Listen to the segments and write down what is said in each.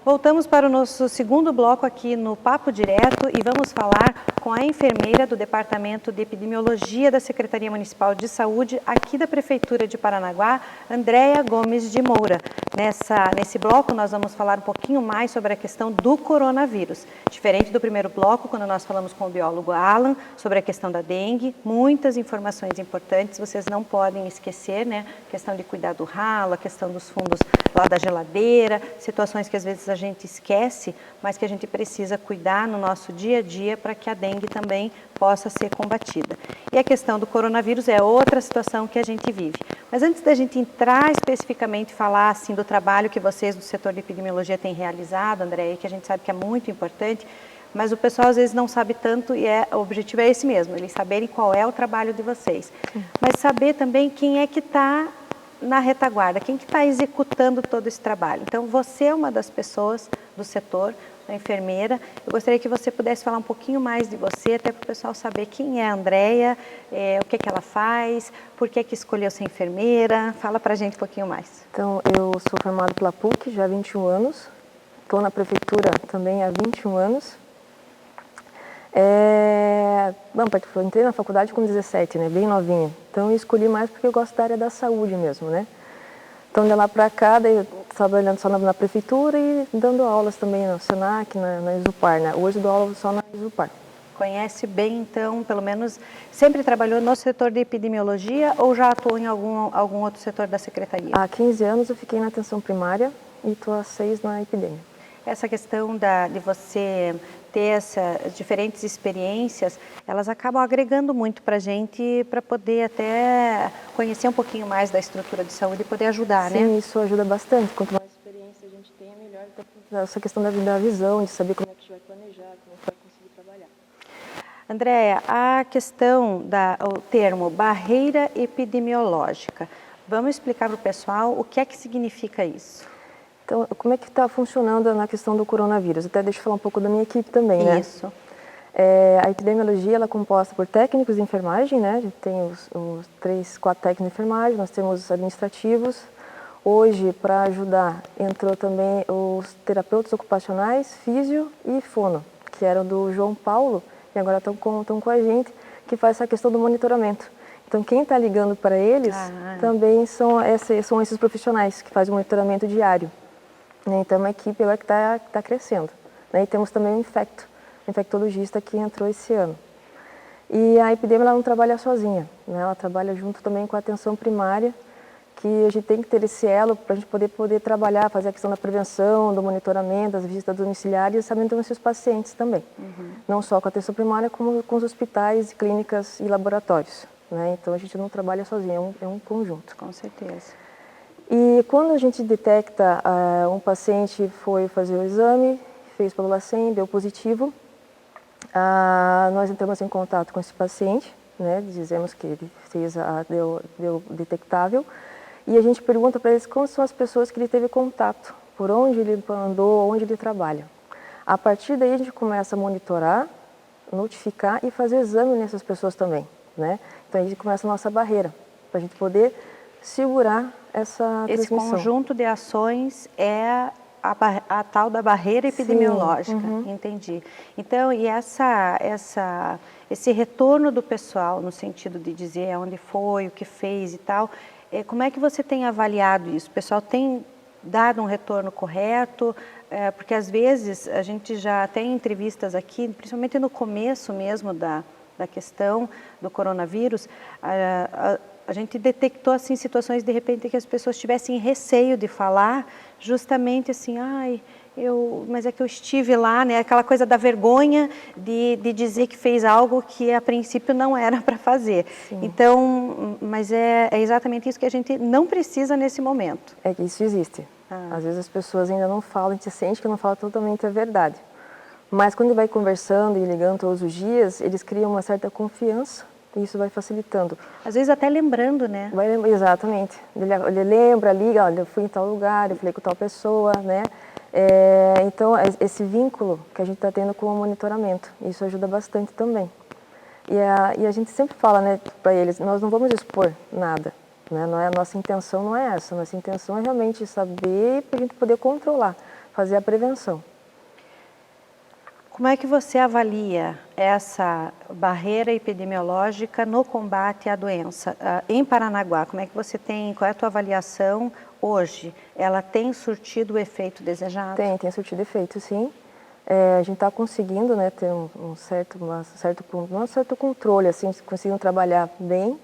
Voltamos para o nosso segundo bloco aqui no Papo Direto e vamos falar com a enfermeira do Departamento de Epidemiologia da Secretaria Municipal de Saúde aqui da Prefeitura de Paranaguá, Andréia Gomes de Moura. Nesse bloco nós vamos falar um pouquinho mais sobre a questão do coronavírus. Diferente do primeiro bloco, quando nós falamos com o biólogo Alan sobre a questão da dengue, muitas informações importantes, vocês não podem esquecer, né? A questão de cuidar do ralo, a questão dos fundos lá da geladeira, situações que às vezes a gente esquece, mas que a gente precisa cuidar no nosso dia a dia para que a dengue também possa ser combatida. E a questão do coronavírus é outra situação que a gente vive. Mas antes da gente entrar especificamente e falar assim, do trabalho que vocês do setor de epidemiologia têm realizado, André, que a gente sabe que é muito importante, mas o pessoal às vezes não sabe tanto e o objetivo é esse mesmo, eles saberem qual é o trabalho de vocês. Mas saber também quem é que está na retaguarda, quem que está executando todo esse trabalho. Então, você é uma das pessoas do setor, a enfermeira. Eu gostaria que você pudesse falar um pouquinho mais de você, até para o pessoal saber quem é a Andréia, o que ela faz, por que escolheu ser enfermeira. Fala para a gente um pouquinho mais. Então, eu sou formada pela PUC já há 21 anos, estou na prefeitura também há 21 anos. Eu entrei na faculdade com 17, né, bem novinha. Então eu escolhi mais porque eu gosto da área da saúde mesmo, né. Então de lá para cá, daí eu trabalhando só na prefeitura e dando aulas também no Senac, na Exupar, né. Hoje eu dou aula só na Exupar. Conhece bem, então, pelo menos, sempre trabalhou no setor de epidemiologia ou já atuou em algum outro setor da secretaria? Há 15 anos eu fiquei na atenção primária e estou há 6 na epidemia. Essa questão de você ter essas diferentes experiências, elas acabam agregando muito para a gente, para poder até conhecer um pouquinho mais da estrutura de saúde e poder ajudar, né? Sim, isso ajuda bastante. Quanto mais experiência a gente tem, é melhor. Essa questão da visão, de saber como é que a gente vai planejar, como é que vai conseguir trabalhar. Andréia, a questão o termo barreira epidemiológica, vamos explicar para o pessoal o que é que significa isso? Então, como é que está funcionando na questão do coronavírus? Até deixa eu falar um pouco da minha equipe também, né? Isso. A epidemiologia ela é composta por técnicos de enfermagem, né? A gente tem os 3, 4 técnicos de enfermagem, nós temos os administrativos. Hoje, para ajudar, entrou também os terapeutas ocupacionais, físio e fono, que eram do João Paulo, e agora estão com a gente, que faz essa questão do monitoramento. Então, quem está ligando para eles também são esses profissionais que fazem o monitoramento diário. Então, é uma equipe agora que está crescendo. E temos também o infectologista que entrou esse ano. E a epidemia ela não trabalha sozinha, né? Ela trabalha junto também com a atenção primária, que a gente tem que ter esse elo para a gente poder trabalhar, fazer a questão da prevenção, do monitoramento, das visitas domiciliares e sabendo também seus pacientes também. Não só com a atenção primária, como com os hospitais, clínicas e laboratórios, né? Então, a gente não trabalha sozinho, é um conjunto. Com certeza. E quando a gente detecta um paciente foi fazer o exame, fez pelo LACEN, deu positivo, nós entramos em contato com esse paciente, né, dizemos que ele deu detectável, e a gente pergunta para eles quais são as pessoas que ele teve contato, por onde ele andou, onde ele trabalha. A partir daí a gente começa a monitorar, notificar e fazer exame nessas pessoas também, né? Então a gente começa a nossa barreira, para a gente poder segurar essa transmissão. Esse conjunto de ações é a tal da barreira epidemiológica. Sim, Entendi. Então, e esse retorno do pessoal, no sentido de dizer onde foi, o que fez e tal, como é que você tem avaliado isso? O pessoal tem dado um retorno correto? Porque às vezes a gente já tem entrevistas aqui, principalmente no começo mesmo da questão do coronavírus, a gente detectou assim situações de repente que as pessoas tivessem receio de falar, justamente assim, mas é que eu estive lá, né? Aquela coisa da vergonha de dizer que fez algo que a princípio não era para fazer. Sim. Então, mas é exatamente isso que a gente não precisa nesse momento. É que isso existe. Às vezes as pessoas ainda não falam, a gente sente que não fala totalmente a verdade. Mas quando vai conversando e ligando todos os dias, eles criam uma certa confiança e isso vai facilitando. Às vezes até lembrando, né? Exatamente. Ele lembra, liga, olha, eu fui em tal lugar, eu falei com tal pessoa, né? Então, esse vínculo que a gente está tendo com o monitoramento, isso ajuda bastante também. E a gente sempre fala, né, para eles, nós não vamos expor nada, né? A nossa intenção não é essa, nossa intenção é realmente saber para a gente poder controlar. fazer a prevenção. Como é que você avalia essa barreira epidemiológica no combate à doença em Paranaguá? Como é que você tem, qual é a tua avaliação hoje? Ela tem surtido o efeito desejado? Tem surtido efeito, sim. A gente está conseguindo, né, ter um certo controle, assim, conseguindo trabalhar bem.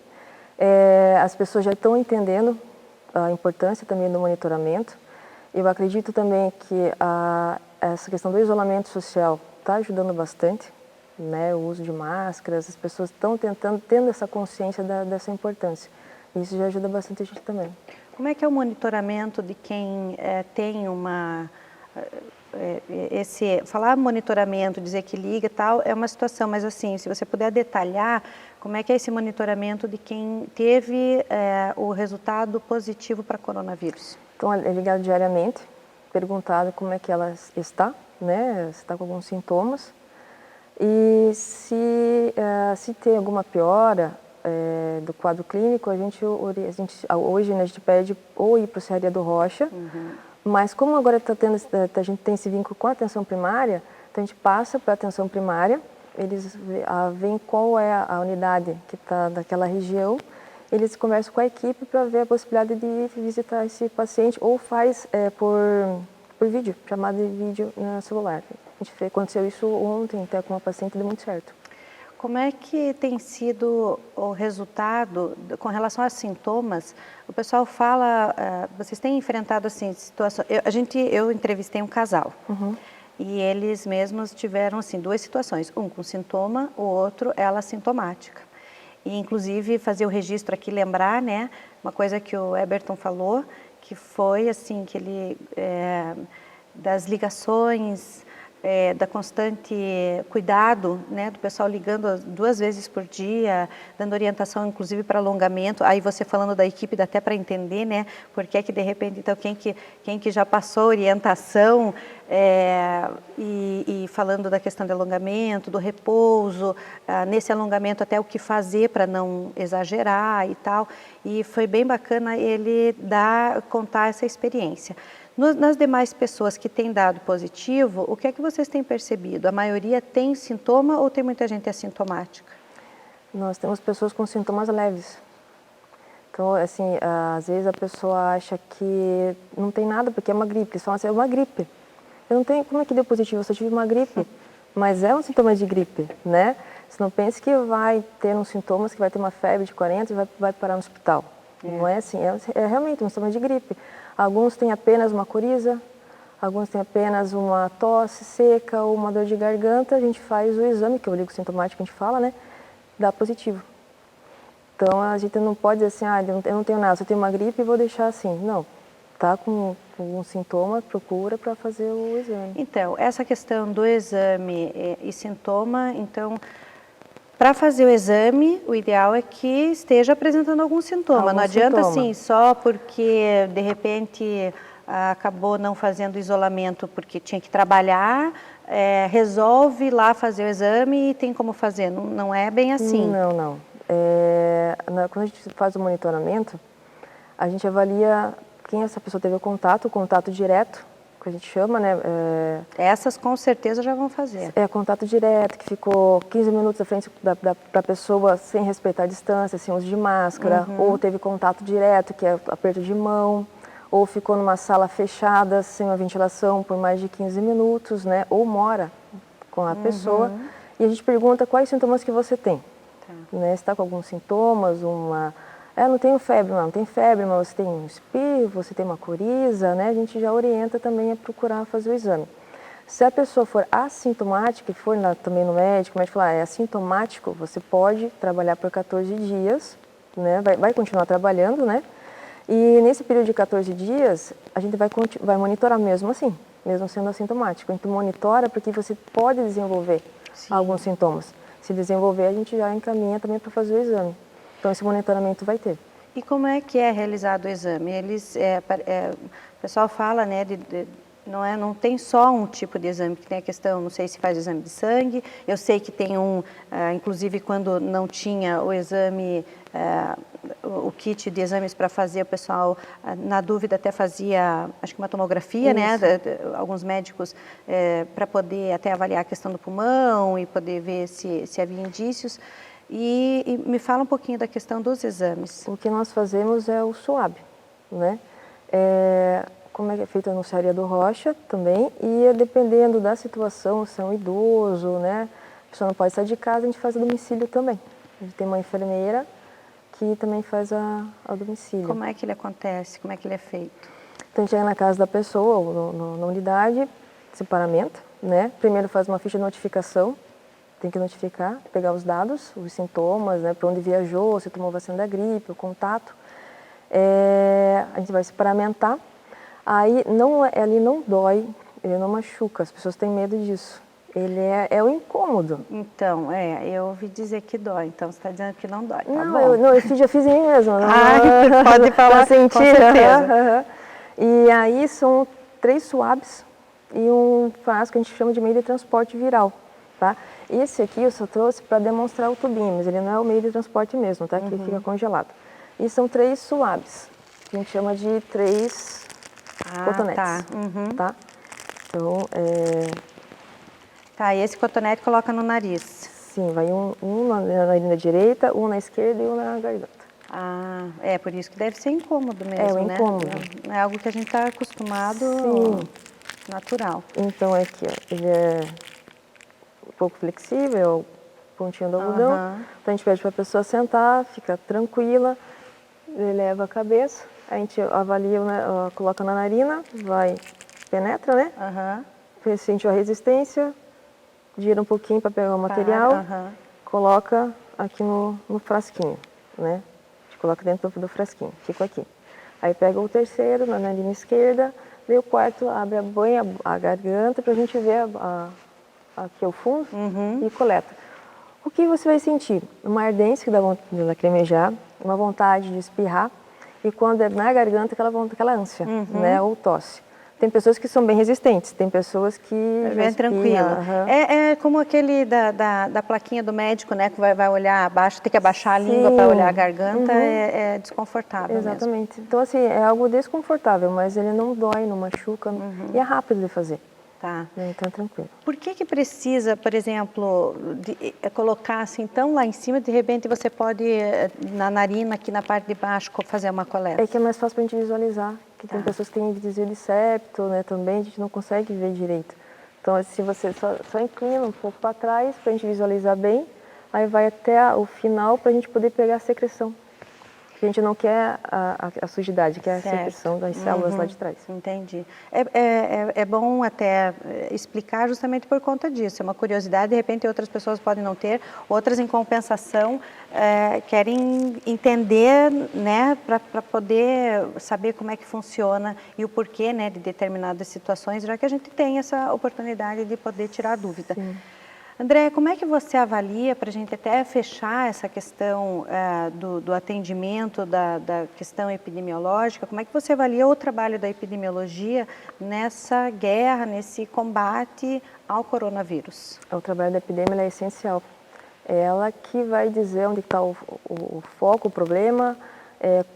As pessoas já estão entendendo a importância também do monitoramento. Eu acredito também que essa questão do isolamento social está ajudando bastante, né? O uso de máscaras, as pessoas estão tendo essa consciência dessa importância. Isso já ajuda bastante a gente também. Como é que é o monitoramento de quem tem uma... falar monitoramento, dizer que liga e tal, é uma situação, mas assim, se você puder detalhar, como é que é esse monitoramento de quem teve o resultado positivo para coronavírus? Então, é ligado diariamente, perguntado como é que ela está, né, se está com alguns sintomas, e se tem alguma piora do quadro clínico, hoje, né, a gente pede ou ir para o Serraria do Rocha, mas como agora a gente tem esse vínculo com a atenção primária, então a gente passa para a atenção primária, eles veem qual é a unidade que está daquela região, eles conversam com a equipe para ver a possibilidade de visitar esse paciente ou faz por vídeo, chamada de vídeo no celular. Aconteceu isso ontem, até com uma paciente, deu muito certo. Como é que tem sido o resultado com relação aos sintomas? O pessoal fala, vocês têm enfrentado assim situações. Eu entrevistei um casal e eles mesmos tiveram assim duas situações, um com sintoma, o outro ela assintomática. E inclusive fazer o registro aqui, lembrar, né, uma coisa que o Eberton falou, que foi assim que ele das ligações, da constante cuidado, né, do pessoal ligando 2 vezes por dia, dando orientação inclusive para alongamento, aí você falando da equipe dá até para entender, né, porque é que de repente, então quem que já passou orientação e falando da questão do alongamento, do repouso, nesse alongamento até o que fazer para não exagerar e tal, e foi bem bacana ele contar essa experiência. Nas demais pessoas que têm dado positivo, o que é que vocês têm percebido? A maioria tem sintoma ou tem muita gente assintomática? Nós temos pessoas com sintomas leves. Então, assim, às vezes a pessoa acha que não tem nada porque é uma gripe. Eles falam assim, é uma gripe. Eu não tenho, como é que deu positivo? Eu só tive uma gripe. Mas é um sintoma de gripe, né? Você não pense que vai ter uns sintomas, que vai ter uma febre de 40 e vai parar no hospital. Não é assim, é realmente um sintoma de gripe. Alguns têm apenas uma coriza, alguns têm apenas uma tosse seca ou uma dor de garganta. A gente faz o exame, que é o líquido sintomático que a gente fala, né? Dá positivo. Então, a gente não pode dizer assim, eu não tenho nada, só tenho uma gripe e vou deixar assim. Não, tá com um sintoma, procura para fazer o exame. Então, essa questão do exame e sintoma, então... Para fazer o exame, o ideal é que esteja apresentando algum sintoma. Não adianta assim, só porque de repente acabou não fazendo isolamento porque tinha que trabalhar, resolve lá fazer o exame e tem como fazer. Não é bem assim. Não. Quando a gente faz o monitoramento, a gente avalia quem essa pessoa teve o contato direto, que a gente chama, né? Essas com certeza já vão fazer. Contato direto, que ficou 15 minutos à frente da pessoa sem respeitar a distância, sem uso de máscara, ou teve contato direto, que é aperto de mão, ou ficou numa sala fechada, sem uma ventilação por mais de 15 minutos, né? Ou mora com a pessoa. E a gente pergunta quais sintomas que você tem. Tá. Né? Você está com alguns sintomas, não tenho febre, não tem febre, mas você tem um espirro, você tem uma coriza, né? A gente já orienta também a procurar fazer o exame. Se a pessoa for assintomática e for também no médico, o médico falar, é assintomático, você pode trabalhar por 14 dias, né? Vai continuar trabalhando, né? E nesse período de 14 dias, a gente vai monitorar mesmo assim, mesmo sendo assintomático. A gente monitora porque você pode desenvolver alguns sintomas. Se desenvolver, a gente já encaminha também para fazer o exame. Então, esse monitoramento vai ter. E como é que é realizado o exame? O pessoal fala, né, não tem só um tipo de exame, que tem a questão, não sei se faz exame de sangue, eu sei que tem inclusive quando não tinha o exame o kit de exames para fazer, o pessoal, na dúvida, até fazia, acho que uma tomografia, né? Alguns médicos, para poder até avaliar a questão do pulmão e poder ver se havia indícios. E me fala um pouquinho da questão dos exames. O que nós fazemos é o SWAB, né? Como é feito no Serraria do Rocha também, e dependendo da situação, se é um idoso, né? A pessoa não pode sair de casa, a gente faz a domicílio também. A gente tem uma enfermeira que também faz a domicílio. Como é que ele acontece? Como é que ele é feito? Então, a gente chega na casa da pessoa, ou na unidade, separamento, né? Primeiro faz uma ficha de notificação, tem que notificar, pegar os dados, os sintomas, né? Para onde viajou, se tomou vacina da gripe, o contato. A gente vai separamentar. Aí, ali não dói, ele não machuca, as pessoas têm medo disso. Ele é o incômodo. Então, eu ouvi dizer que dói, então você está dizendo que não dói, tá não, bom? Eu já fiz em mim mesmo. Pode falar, sentir, com certeza. E aí são 3 swabs e um frasco que a gente chama de meio de transporte viral, tá? Esse aqui eu só trouxe para demonstrar o tubinho, mas ele não é o meio de transporte mesmo, tá? Que fica congelado. E são 3 swabs, que a gente chama de 3 cotonetes, tá? Então, Tá, e esse cotonete coloca no nariz? Sim, vai um na narina direita, um na esquerda e um na garganta. Ah, por isso que deve ser incômodo mesmo, né? Incômodo. Não é algo que a gente está acostumado, natural. Então, aqui, ó, ele é um pouco flexível, pontinho do algodão. Então, a gente pede para a pessoa sentar, fica tranquila, eleva a cabeça, a gente avalia, né, coloca na narina, penetra, né? Sente a resistência, gira um pouquinho para pegar o material, coloca aqui no frasquinho, né? A gente coloca dentro do frasquinho, fica aqui. Aí pega o terceiro na narina esquerda, vê o quarto, abre a garganta para a gente ver aqui o fundo e coleta. O que você vai sentir? Uma ardência que dá vontade de lacrimejar, uma vontade de espirrar e quando é na garganta aquela ânsia, né? Ou tosse. Tem pessoas que são bem resistentes, tem pessoas que bem tranquilo. É como aquele da plaquinha do médico, né? Que vai olhar abaixo, tem que abaixar a língua para olhar a garganta, é desconfortável. Exatamente. Então, assim, é algo desconfortável, mas ele não dói, não machuca e é rápido de fazer. Tá. Então, é tranquilo. Por que precisa, por exemplo, colocar assim tão lá em cima, de repente você pode, na narina, aqui na parte de baixo, fazer uma coleta? É que é mais fácil para a gente visualizar, que tem pessoas que têm desvio de septo, né, também, a gente não consegue ver direito. Então, se você só inclina um pouco para trás, para a gente visualizar bem, aí vai até o final para a gente poder pegar a secreção. A gente não quer a sujidade, quer a secreção das células lá de trás. Entendi. É bom até explicar justamente por conta disso. É uma curiosidade, de repente outras pessoas podem não ter, outras em compensação querem entender, né, para poder saber como é que funciona e o porquê, né, de determinadas situações, já que a gente tem essa oportunidade de poder tirar dúvida. Sim. André, como é que você avalia, para a gente até fechar essa questão do atendimento, da questão epidemiológica, como é que você avalia o trabalho da epidemiologia nessa guerra, nesse combate ao coronavírus? O trabalho da epidemia é essencial. É ela que vai dizer onde está o foco, o problema,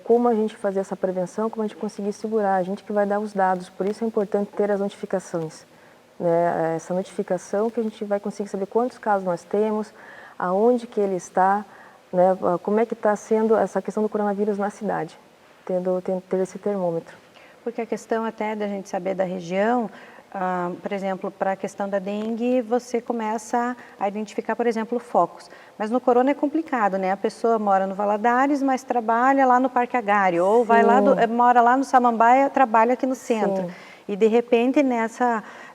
como a gente fazer essa prevenção, como a gente conseguir segurar, a gente que vai dar os dados, por isso é importante ter as notificações. Né, essa notificação que a gente vai conseguir saber quantos casos nós temos, aonde que ele está, né, como é que está sendo essa questão do coronavírus na cidade, ter esse termômetro. Porque a questão até da gente saber da região, por exemplo, para a questão da dengue, você começa a identificar, por exemplo, focos. Mas no corona é complicado, né? A pessoa mora no Valadares, mas trabalha lá no Parque Agário, ou vai lá mora lá no Samambaia, trabalha aqui no centro. Sim. E de repente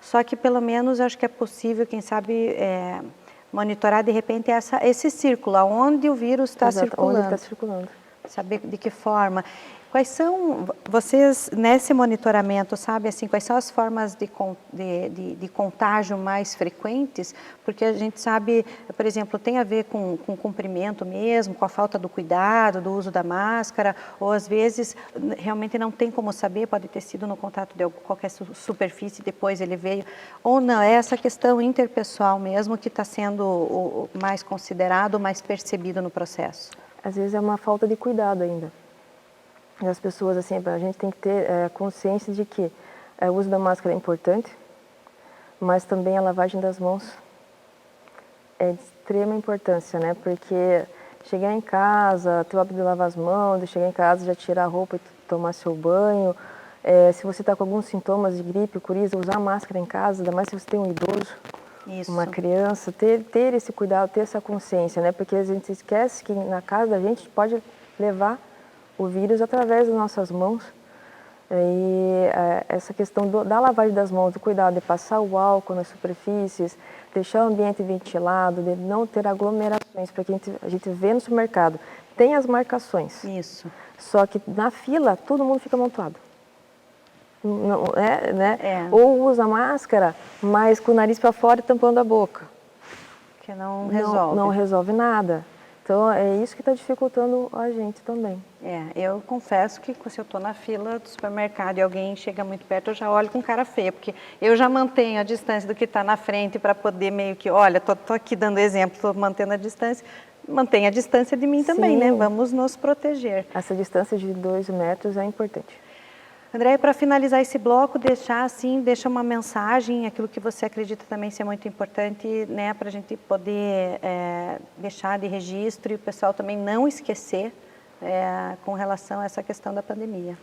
só que pelo menos acho que é possível, quem sabe, monitorar de repente esse círculo, onde o vírus está circulando. Onde está circulando. Saber de que forma. Quais são, vocês, nesse monitoramento, sabem assim, quais são as formas de contágio mais frequentes? Porque a gente sabe, por exemplo, tem a ver com o comprimento mesmo, com a falta do cuidado, do uso da máscara, ou às vezes realmente não tem como saber, pode ter sido no contato de qualquer superfície, depois ele veio, ou não, é essa questão interpessoal mesmo que está sendo o mais considerado, o mais percebido no processo? Às vezes é uma falta de cuidado ainda. E as pessoas, assim, a gente tem que ter consciência de que o uso da máscara é importante, mas também a lavagem das mãos é de extrema importância, né? Porque chegar em casa, ter o hábito de lavar as mãos, de chegar em casa, já tirar a roupa e tomar seu banho. Se você está com alguns sintomas de gripe, coriza, usar máscara em casa, ainda mais se você tem um idoso, uma criança, ter esse cuidado, ter essa consciência, né? Porque a gente esquece que na casa da gente pode levar o vírus através das nossas mãos. E essa questão da lavagem das mãos, do cuidado de passar o álcool nas superfícies, deixar o ambiente ventilado, de não ter aglomerações, porque a gente vê no supermercado, tem as marcações. Isso. Só que na fila todo mundo fica amontoado. Não, né? Ou usa máscara, mas com o nariz para fora e tampando a boca. Que não resolve. Não resolve nada. Então, é isso que está dificultando a gente também. Eu confesso que se eu estou na fila do supermercado e alguém chega muito perto, eu já olho com cara feia, porque eu já mantenho a distância do que está na frente para poder meio que, olha, estou aqui dando exemplo, estou mantendo a distância, mantenha a distância de mim também, né? Vamos nos proteger. Essa distância de 2 metros é importante. Andréia, para finalizar esse bloco, deixa uma mensagem, aquilo que você acredita também ser muito importante, né, para a gente poder deixar de registro e o pessoal também não esquecer com relação a essa questão da pandemia.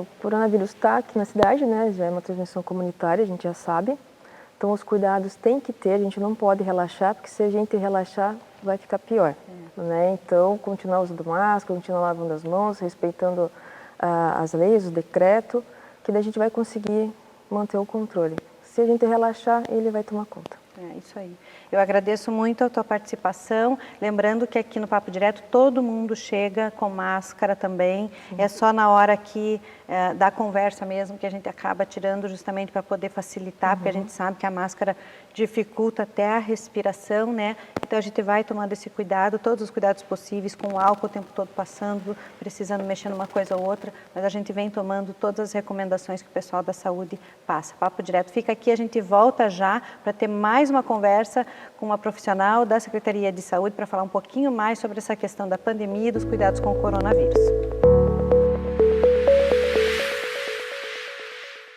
O coronavírus está aqui na cidade, né, já é uma transmissão comunitária, a gente já sabe. Então os cuidados tem que ter, a gente não pode relaxar, porque se a gente relaxar vai ficar pior. Né? Então continuar usando máscara, continuar lavando as mãos, respeitando as leis, o decreto, que daí a gente vai conseguir manter o controle. Se a gente relaxar, ele vai tomar conta. É isso aí. Eu agradeço muito a tua participação, lembrando que aqui no Papo Direto todo mundo chega com máscara também, é só na hora aqui da conversa mesmo que a gente acaba tirando justamente para poder facilitar, porque a gente sabe que a máscara dificulta até a respiração, né? Então a gente vai tomando esse cuidado, todos os cuidados possíveis, com o álcool o tempo todo passando, precisando mexer numa coisa ou outra, mas a gente vem tomando todas as recomendações que o pessoal da saúde passa. Papo Direto fica aqui, a gente volta já para ter mais uma conversa com uma profissional da Secretaria de Saúde para falar um pouquinho mais sobre essa questão da pandemia e dos cuidados com o coronavírus.